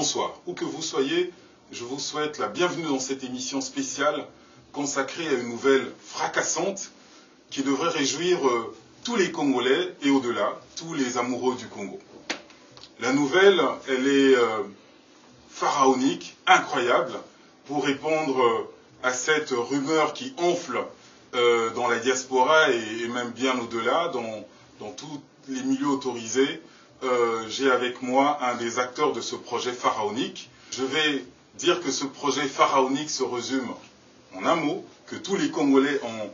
bonsoir. Où que vous soyez, je vous souhaite la bienvenue dans cette émission spéciale consacrée à une nouvelle fracassante qui devrait réjouir tous les Congolais et au-delà, tous les amoureux du Congo. La nouvelle, elle est pharaonique, incroyable, pour répondre à cette rumeur qui enfle dans la diaspora et même bien au-delà, dans tous les milieux autorisés. J'ai avec moi un des acteurs de ce projet pharaonique. Je vais dire que ce projet pharaonique se résume en un mot, que tous les Congolais ont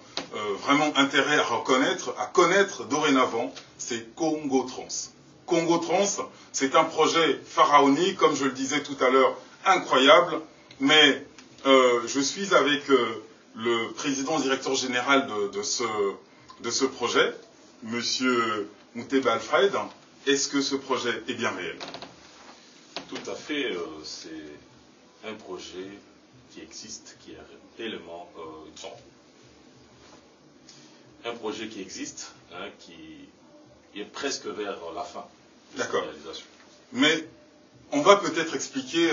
vraiment intérêt à connaître dorénavant, c'est Congo Trans. Congo Trans, c'est un projet pharaonique, comme je le disais tout à l'heure, incroyable, mais je suis avec le président directeur général de ce projet, Monsieur Mouteba Alfred. Est-ce que ce projet est bien réel? Tout à fait, c'est un projet qui existe, qui est réellement un projet qui existe, hein, qui est presque vers la fin de sa réalisation. Mais on va peut-être expliquer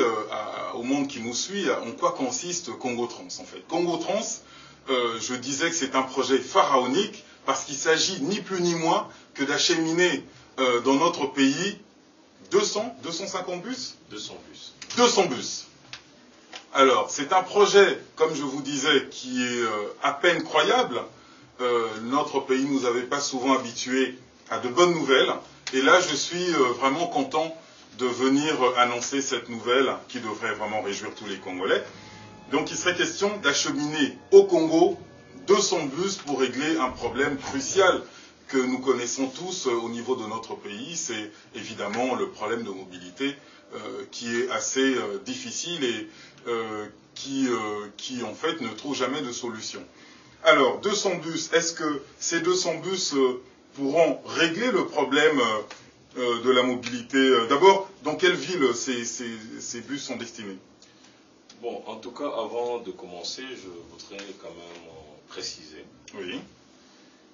au monde qui nous suit en quoi consiste Congo Trans en fait. Congo Trans, je disais que c'est un projet pharaonique parce qu'il s'agit ni plus ni moins que d'acheminer dans notre pays 250 bus 200 bus. 200 bus. Alors, c'est un projet, comme je vous disais, qui est à peine croyable. Notre pays ne nous avait pas souvent habitués à de bonnes nouvelles. Et là, je suis vraiment content de venir annoncer cette nouvelle qui devrait vraiment réjouir tous les Congolais. Donc, il serait question d'acheminer au Congo 200 bus pour régler un problème crucial que nous connaissons tous au niveau de notre pays. C'est évidemment le problème de mobilité qui est assez difficile et qui en fait ne trouve jamais de solution. Alors, 200 bus, est-ce que ces 200 bus pourront régler le problème de la mobilité? D'abord, dans quelle ville ces bus sont destinés? Bon, en tout cas, avant de commencer, je voudrais quand même préciser. Oui.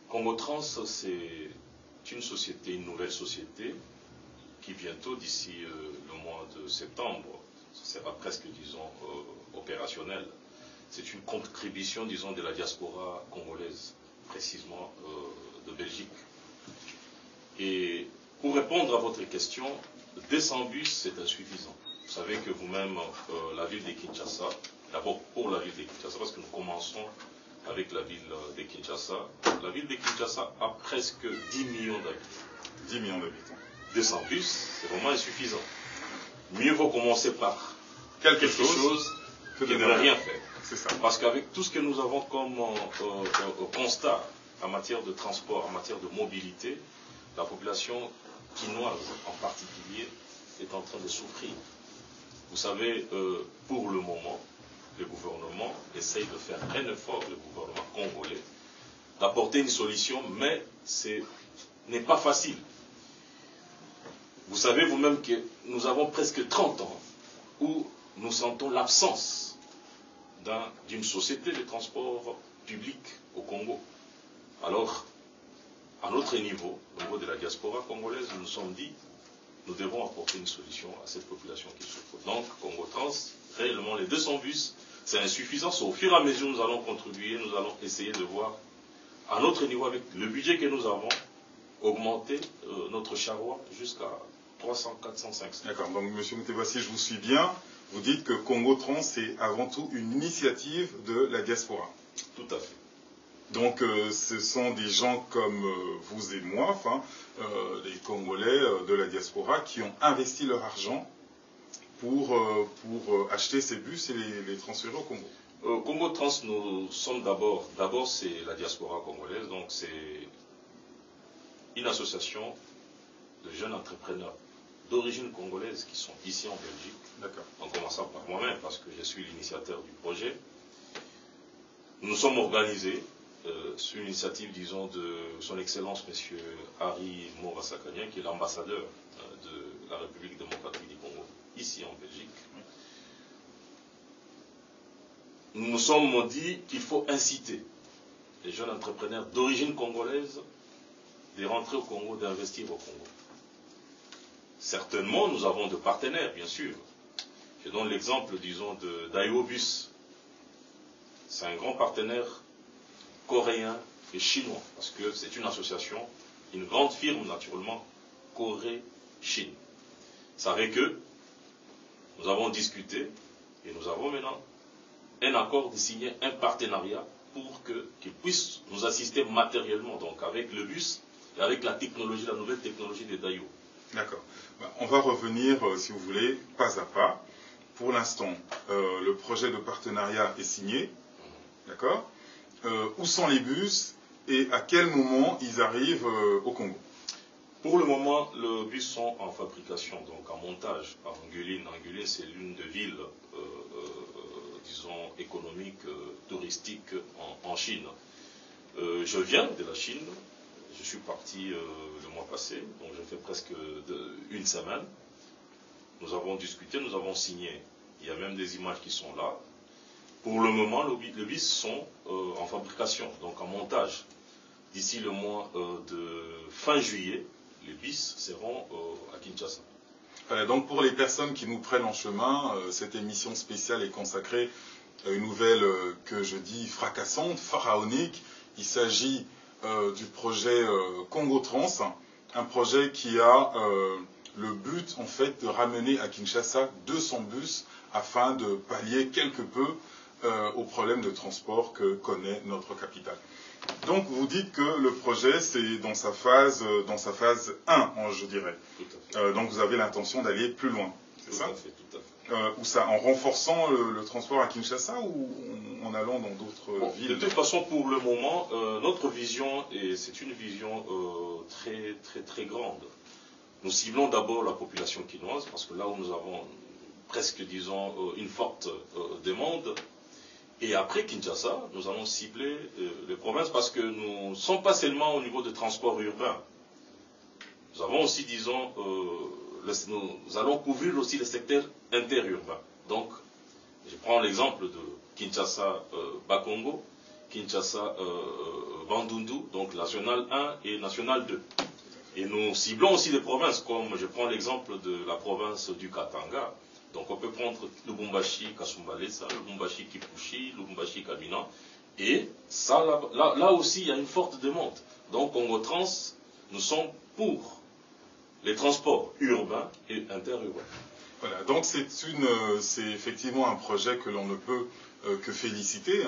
Congo Trans, c'est une société, une nouvelle société, qui bientôt, d'ici le mois de septembre, sera presque, disons, opérationnelle. C'est une contribution, disons, de la diaspora congolaise, précisément de Belgique. Et pour répondre à votre question, 200 bus, c'est insuffisant. Vous savez que vous-même, la ville de Kinshasa, d'abord pour la ville de Kinshasa, parce que nous commençons avec la ville de Kinshasa. La ville de Kinshasa a presque 10 millions d'habitants. 10 millions d'habitants. 200 bus, c'est vraiment insuffisant. Mieux vaut commencer par quelque chose que de ne rien faire. C'est ça. Parce qu'avec tout ce que nous avons comme constat en matière de transport, en matière de mobilité, la population quinoise en particulier est en train de souffrir. Vous savez, pour le moment, le gouvernement essaye de faire un effort, le gouvernement congolais, d'apporter une solution, mais ce n'est pas facile. Vous savez vous-même que nous avons presque 30 ans où nous sentons l'absence d'une société de transport public au Congo. Alors, à notre niveau, au niveau de la diaspora congolaise, nous nous sommes dit, nous devons apporter une solution à cette population qui souffre. Donc, Congo Trans, réellement, les 200 bus, c'est insuffisant. Au fur et à mesure, nous allons contribuer, nous allons essayer de voir, à notre niveau, avec le budget que nous avons, augmenter notre charroi jusqu'à 300, 400, 500. D'accord. Donc, M. Mouteba, si je vous suis bien, vous dites que Congo Trans, c'est avant tout une initiative de la diaspora. Tout à fait. Donc, ce sont des gens comme vous et moi, enfin, les Congolais de la diaspora, qui ont investi leur argent pour acheter ces bus et les transférer au Congo. Congo Trans, nous sommes d'abord c'est la diaspora congolaise, donc c'est une association de jeunes entrepreneurs d'origine congolaise qui sont ici en Belgique. D'accord. En commençant par moi-même, parce que je suis l'initiateur du projet. Nous sommes organisés sur l'initiative, disons, de son Excellence, M. Harry Morasakanien, qui est l'ambassadeur de la République démocratique du Congo, ici en Belgique. Nous nous sommes dit qu'il faut inciter les jeunes entrepreneurs d'origine congolaise de rentrer au Congo, d'investir au Congo. Certainement, nous avons de partenaires, bien sûr. Je donne l'exemple, disons, d'Aeobus. C'est un grand partenaire coréen et chinois, parce que c'est une association, une grande firme, naturellement, Corée-Chine. C'est avec eux, nous avons discuté, et nous avons maintenant un accord de signer un partenariat pour qu'ils puissent nous assister matériellement, donc avec le bus et avec la technologie, la nouvelle technologie de Daewoo. D'accord. On va revenir, si vous voulez, pas à pas. Pour l'instant, le projet de partenariat est signé. D'accord. Où sont les bus et à quel moment ils arrivent au Congo? Pour le moment, les bus sont en fabrication, donc en montage à Anguline. Anguline, c'est l'une des villes, disons, économiques, touristiques en Chine. Je viens de la Chine. Je suis parti le mois passé, donc j'ai fait presque une semaine. Nous avons discuté, nous avons signé. Il y a même des images qui sont là. Pour le moment, les bus sont en fabrication, donc en montage. D'ici le mois de fin juillet, les bus seront à Kinshasa. Voilà, donc pour les personnes qui nous prennent en chemin, cette émission spéciale est consacrée à une nouvelle que je dis fracassante, pharaonique. Il s'agit du projet Congo Trans, un projet qui a le but en fait de ramener à Kinshasa 200 bus afin de pallier quelque peu aux problèmes de transport que connaît notre capitale. Donc vous dites que le projet c'est dans sa phase 1, je dirais. Tout à fait. Donc vous avez l'intention d'aller plus loin, c'est ça? Tout à fait, tout à fait. Où ça? En renforçant le transport à Kinshasa ou en allant dans d'autres villes? De toute façon, pour le moment, notre vision, et c'est une vision très, très, très grande. Nous ciblons d'abord la population quinoise, parce que là où nous avons presque, disons, une forte demande. Et après Kinshasa, nous allons cibler les provinces, parce que nous ne sommes pas seulement au niveau de transport urbain. Nous avons aussi, disons, nous allons couvrir aussi les secteurs interurbains. Donc, je prends l'exemple de Kinshasa-Bakongo, Kinshasa-Bandundu, donc National 1 et National 2. Et nous ciblons aussi des provinces, comme je prends l'exemple de la province du Katanga. Donc on peut prendre Lubumbashi, Kasumbalesa, Lubumbashi, Kipushi, Lubumbashi, Kamina. Et ça, là aussi, il y a une forte demande. Donc Congo Trans, nous sommes pour les transports urbains et interurbains. Voilà, donc c'est effectivement un projet que l'on ne peut que féliciter,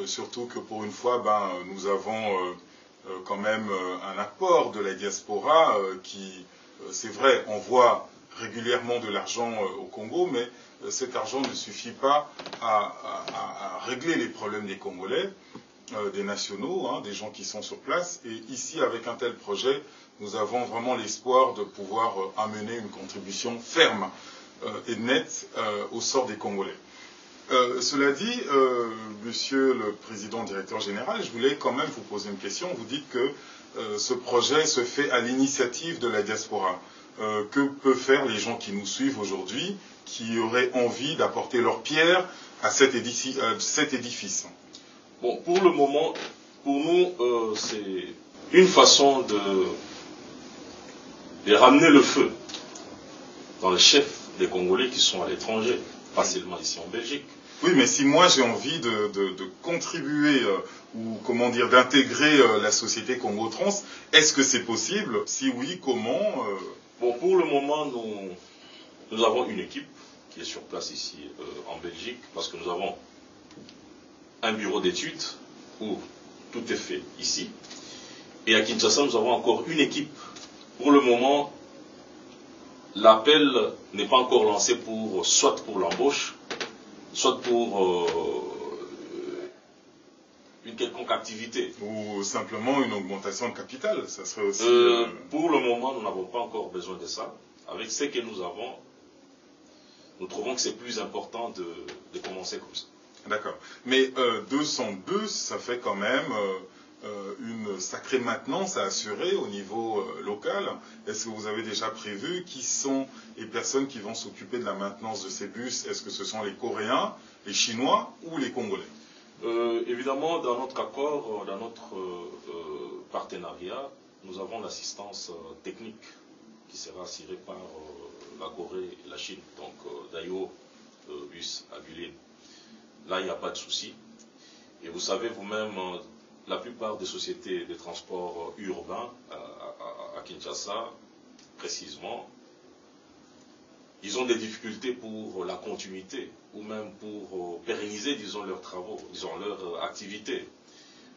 surtout que pour une fois, nous avons quand même un apport de la diaspora qui, c'est vrai, envoie régulièrement de l'argent au Congo, mais cet argent ne suffit pas à régler les problèmes des Congolais, des nationaux, des gens qui sont sur place. Et ici, avec un tel projet, nous avons vraiment l'espoir de pouvoir amener une contribution ferme et nette au sort des Congolais. Cela dit, monsieur le président directeur général, je voulais quand même vous poser une question. Vous dites que ce projet se fait à l'initiative de la diaspora. Que peuvent faire les gens qui nous suivent aujourd'hui, qui auraient envie d'apporter leur pierre à cet édifice? Bon, pour le moment, pour nous, c'est une façon de ramener le feu dans les chefs des Congolais qui sont à l'étranger, pas seulement ici en Belgique. Oui, mais si moi j'ai envie de contribuer ou comment dire d'intégrer la société Congo Trans, est-ce que c'est possible? Si oui, comment? Bon, pour le moment, nous avons une équipe qui est sur place ici en Belgique, parce que nous avons un bureau d'études où tout est fait ici. Et à Kinshasa, nous avons encore une équipe. Pour le moment, l'appel n'est pas encore lancé soit pour l'embauche, soit pour une quelconque activité. Ou simplement une augmentation de capital, ça serait aussi... Pour le moment, nous n'avons pas encore besoin de ça. Avec ce que nous avons, nous trouvons que c'est plus important de commencer comme ça. D'accord. Mais 200 bus, ça fait quand même une sacrée maintenance à assurer au niveau local. Est-ce que vous avez déjà prévu qui sont les personnes qui vont s'occuper de la maintenance de ces bus? Est-ce que ce sont les Coréens, les Chinois ou les Congolais? Évidemment, dans notre accord, dans notre partenariat, nous avons l'assistance technique qui sera assuré par la Corée et la Chine, donc Daewoo Bus à Guilin. Là, il n'y a pas de souci. Et vous savez vous-même, la plupart des sociétés de transport urbain à Kinshasa, précisément, ils ont des difficultés pour la continuité ou même pour pérenniser, disons, leurs travaux, disons, leur activité.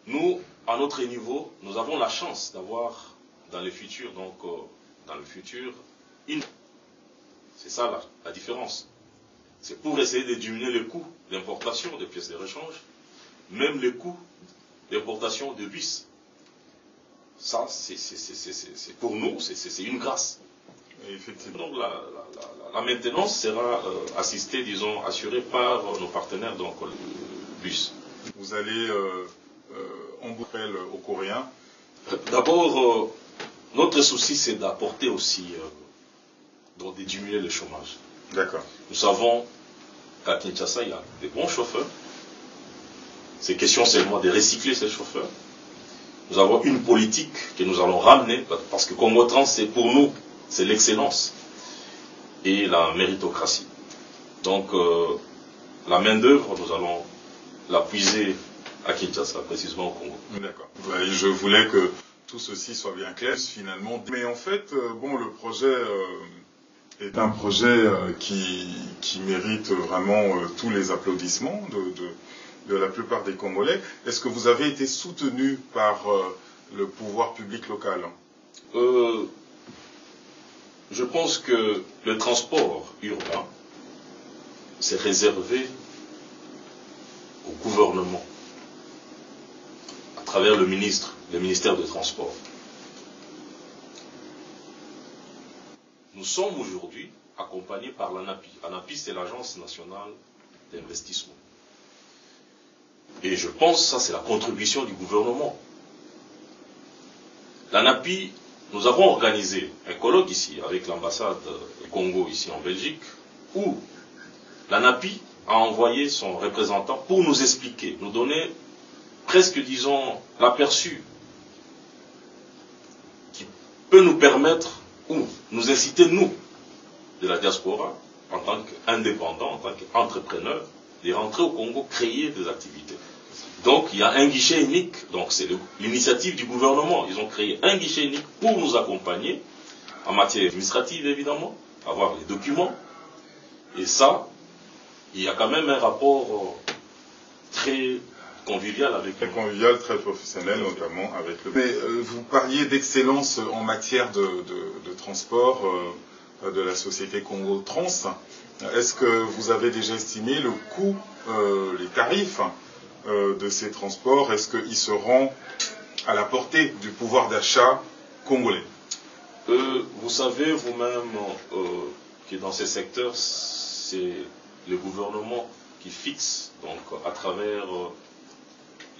Nous, à notre niveau, nous avons la chance d'avoir dans le futur, c'est ça la différence. C'est pour essayer de diminuer le coût d'importation des pièces de rechange, même le coût d'importation de bus. Ça, c'est pour nous, c'est une grâce. Effectivement. Donc la maintenance sera assistée, disons, assurée par nos partenaires, donc le bus. Vous allez emboucher aux Coréens. D'abord, notre souci, c'est d'apporter aussi, de diminuer le chômage. D'accord. Nous savons qu'à Kinshasa, il y a des bons chauffeurs. C'est question seulement de recycler ces chauffeurs. Nous avons une politique que nous allons ramener, parce que Congo Trans, c'est pour nous, c'est l'excellence et la méritocratie. Donc, la main-d'œuvre, nous allons la puiser à Kinshasa, précisément au Congo. D'accord. Je voulais que tout ceci soit bien clair, finalement. Mais en fait, le projet est un projet qui mérite vraiment tous les applaudissements de la plupart des Congolais. Est-ce que vous avez été soutenu par le pouvoir public local? Je pense que le transport urbain, c'est réservé au gouvernement, à travers le ministère des Transports. Nous sommes aujourd'hui accompagnés par l'ANAPI. ANAPI, c'est l'Agence nationale d'investissement. Et je pense que ça, c'est la contribution du gouvernement. L'ANAPI, nous avons organisé un colloque ici, avec l'ambassade du Congo, ici en Belgique, où l'ANAPI a envoyé son représentant pour nous expliquer, nous donner presque, disons, l'aperçu qui peut nous permettre, ou nous inciter, nous, de la diaspora, en tant qu'indépendants, en tant qu'entrepreneurs, de rentrer au Congo, créer des activités. Donc, il y a un guichet unique, donc c'est l'initiative du gouvernement. Ils ont créé un guichet unique pour nous accompagner, en matière administrative évidemment, avoir les documents. Et ça, il y a quand même un rapport très convivial avec très convivial, très professionnel, notamment avec le... Mais vous parliez d'excellence en matière de transport de la société Congo Trans. Est-ce que vous avez déjà estimé le coût, les tarifs de ces transports? Est-ce qu'ils seront à la portée du pouvoir d'achat congolais? Vous savez vous-même que dans ces secteurs, c'est le gouvernement qui fixe, donc à travers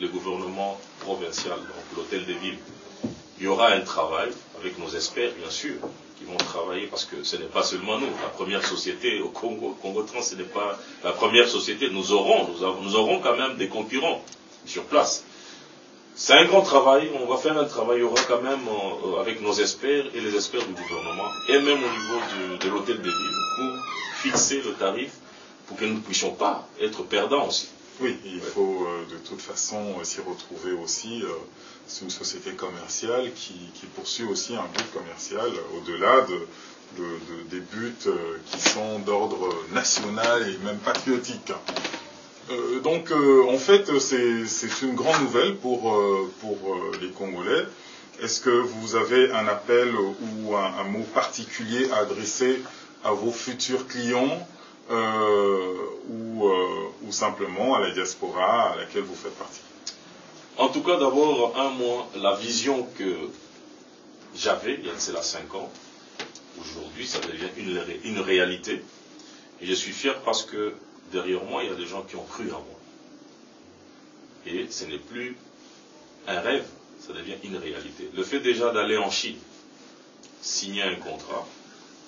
le gouvernement provincial, donc l'hôtel de ville. Il y aura un travail avec nos experts, bien sûr, qui vont travailler, parce que ce n'est pas seulement nous. La première société au Congo Trans, ce n'est pas la première société. Nous aurons quand même des concurrents sur place. C'est un grand travail, on va faire un travail, il y aura quand même avec nos experts et les experts du gouvernement, et même au niveau de l'hôtel de ville, pour fixer le tarif, pour que nous ne puissions pas être perdants aussi. Oui, il faut de toute façon s'y retrouver aussi. C'est une société commerciale qui poursuit aussi un but commercial au-delà des buts qui sont d'ordre national et même patriotique. Donc, en fait, c'est une grande nouvelle pour les Congolais. Est-ce que vous avez un appel ou un mot particulier à adresser à vos futurs clients ou simplement à la diaspora à laquelle vous faites partie? En tout cas, d'abord, la vision que j'avais, il y a cela 5 ans, aujourd'hui, ça devient une réalité. Et je suis fier parce que derrière moi, il y a des gens qui ont cru en moi. Et ce n'est plus un rêve, ça devient une réalité. Le fait déjà d'aller en Chine, signer un contrat,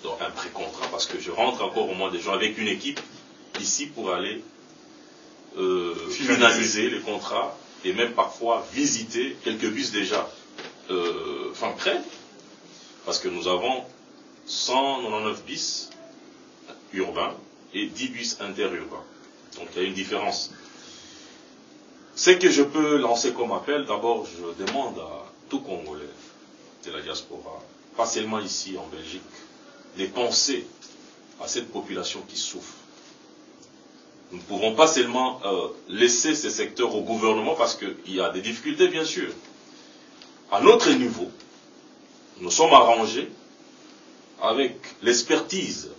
donc un pré-contrat, parce que je rentre encore au moins des gens avec une équipe ici pour aller finaliser les contrats et même parfois visiter quelques bus déjà prêts, parce que nous avons 199 bus urbains et 10 bus interurbains. Donc il y a une différence. Ce que je peux lancer comme appel, d'abord je demande à tout Congolais de la diaspora, pas seulement ici en Belgique, de penser à cette population qui souffre. Nous ne pouvons pas seulement laisser ces secteurs au gouvernement parce qu'il y a des difficultés bien sûr. À notre niveau, nous sommes arrangés avec l'expertise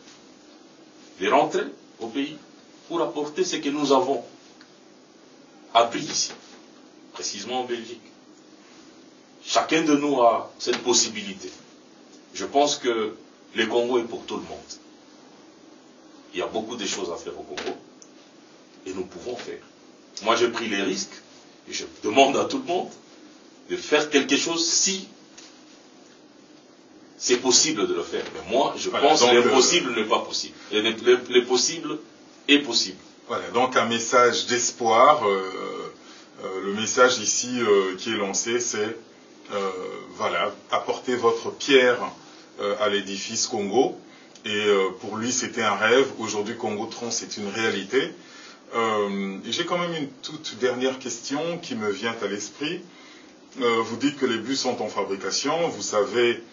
de rentrer au pays pour apporter ce que nous avons appris ici, précisément en Belgique. Chacun de nous a cette possibilité. Je pense que le Congo est pour tout le monde. Il y a beaucoup de choses à faire au Congo et nous pouvons faire. Moi, j'ai pris les risques et je demande à tout le monde de faire quelque chose si c'est possible de le faire. Mais moi, je pense que l'impossible n'est pas possible. Et le possible est possible. Voilà, donc un message d'espoir. Le message ici qui est lancé, c'est voilà, apportez votre pierre à l'édifice Congo. Et pour lui, c'était un rêve. Aujourd'hui, Congo Trans, c'est une réalité. J'ai quand même une toute dernière question qui me vient à l'esprit. Vous dites que les bus sont en fabrication. Vous savez,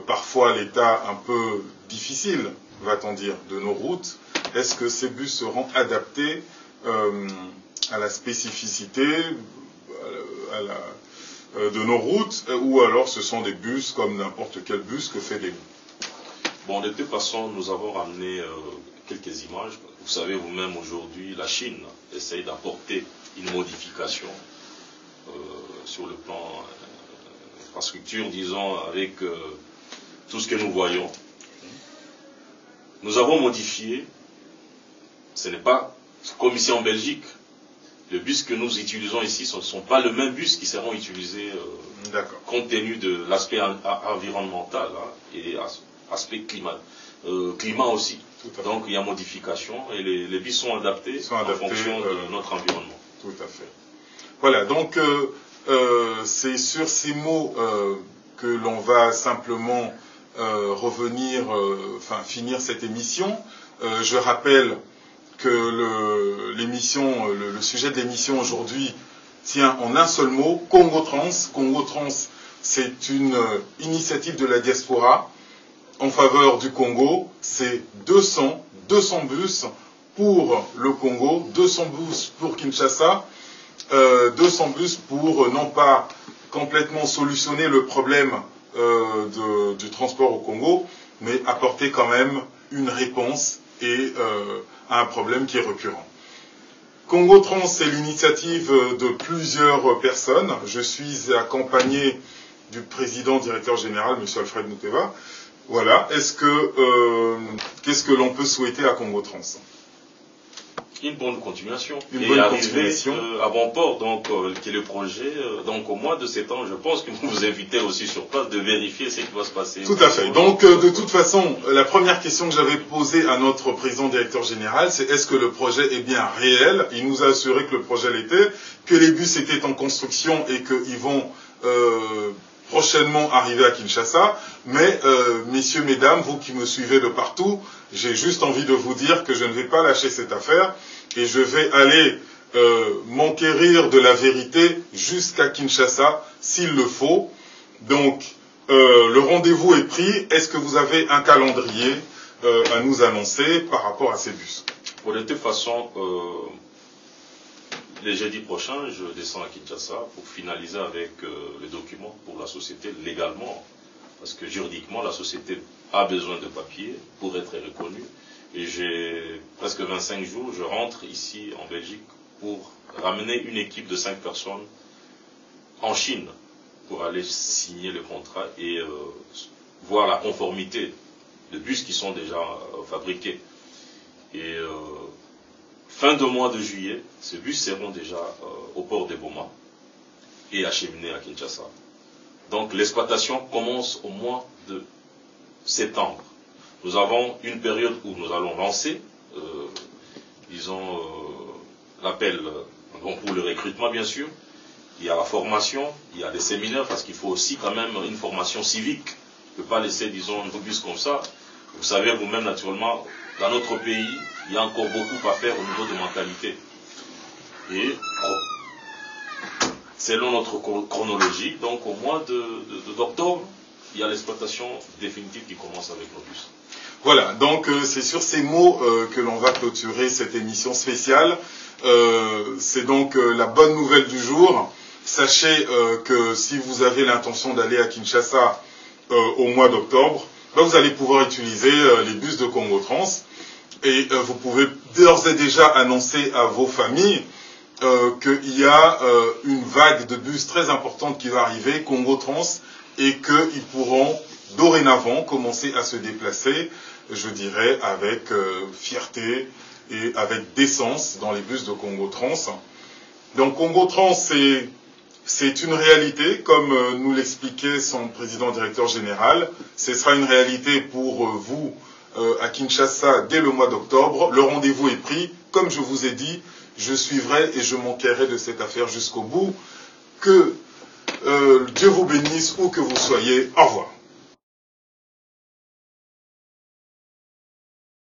parfois l'état un peu difficile, va-t-on dire, de nos routes. Est-ce que ces bus seront adaptés à la spécificité de nos routes, ou alors ce sont des bus comme n'importe quel bus que fait des... Bon, de toute façon, nous avons ramené quelques images. Vous savez vous-même aujourd'hui, la Chine essaye d'apporter une modification sur le plan infrastructure, disons, avec tout ce que nous voyons. Nous avons modifié, ce n'est pas comme ici en Belgique. Les bus que nous utilisons ici ne sont pas le même bus qui seront utilisés compte tenu de l'aspect environnemental et aspect climat aussi. Donc il y a modification et les bus sont adaptés en fonction de notre environnement. Tout à fait. Voilà, donc c'est sur ces mots que l'on va simplement revenir, finir cette émission. Je rappelle que le sujet de l'émission aujourd'hui tient en un seul mot, Congo Trans. Congo Trans, c'est une initiative de la diaspora en faveur du Congo. C'est 200 bus pour le Congo, 200 bus pour Kinshasa, 200 bus pour non pas complètement solutionner le problème du transport au Congo, mais apporter quand même une réponse et à un problème qui est récurrent. Congo Trans, c'est l'initiative de plusieurs personnes. Je suis accompagné du président directeur général, M. Alfred Mouteva. Voilà. Qu'est-ce que l'on peut souhaiter à Congo Trans? Une bonne continuation. À bon port, donc, qui est le projet. Donc, au mois de septembre, je pense que vous vous invitez aussi sur place de vérifier ce qui va se passer. Tout à fait. Donc, de toute façon, la première question que j'avais posée à notre président directeur général, c'est est-ce que le projet est bien réel? Il nous a assuré que le projet l'était, que les bus étaient en construction et qu'ils vont prochainement arriver à Kinshasa. Mais, messieurs, mesdames, vous qui me suivez de partout, j'ai juste envie de vous dire que je ne vais pas lâcher cette affaire et je vais aller m'enquérir de la vérité jusqu'à Kinshasa s'il le faut. Donc, le rendez-vous est pris. Est-ce que vous avez un calendrier à nous annoncer par rapport à ces bus? De toute façon, le jeudi prochain, je descends à Kinshasa pour finaliser avec le document pour la société légalement. Parce que juridiquement, la société a besoin de papier pour être reconnue. Et j'ai presque 25 jours, je rentre ici en Belgique pour ramener une équipe de 5 personnes en Chine pour aller signer le contrat et voir la conformité de bus qui sont déjà fabriqués. Et fin de mois de juillet, ces bus seront déjà au port de Boma et acheminés à Kinshasa. Donc l'exploitation commence au mois de septembre. Nous avons une période où nous allons lancer, l'appel pour le recrutement bien sûr. Il y a la formation, il y a des séminaires parce qu'il faut aussi quand même une formation civique ne peut pas laisser, disons, un bus comme ça. Vous savez vous-même, naturellement, dans notre pays, il y a encore beaucoup à faire au niveau de mentalité. Et selon notre chronologie, donc au mois d'octobre, il y a l'exploitation définitive qui commence avec nos bus. Voilà, donc c'est sur ces mots que l'on va clôturer cette émission spéciale. C'est donc la bonne nouvelle du jour. Sachez que si vous avez l'intention d'aller à Kinshasa au mois d'octobre, vous allez pouvoir utiliser les bus de Congo Trans. Et vous pouvez d'ores et déjà annoncer à vos familles qu'il y a une vague de bus très importante qui va arriver, Congo Trans, et qu'ils pourront dorénavant commencer à se déplacer, je dirais, avec fierté et avec décence dans les bus de Congo Trans. Donc Congo Trans, c'est une réalité, comme nous l'expliquait son président directeur général. Ce sera une réalité pour vous à Kinshasa dès le mois d'octobre. Le rendez-vous est pris. Comme je vous ai dit, je suivrai et je m'enquérerai de cette affaire jusqu'au bout. Que Dieu vous bénisse où que vous soyez. Au revoir.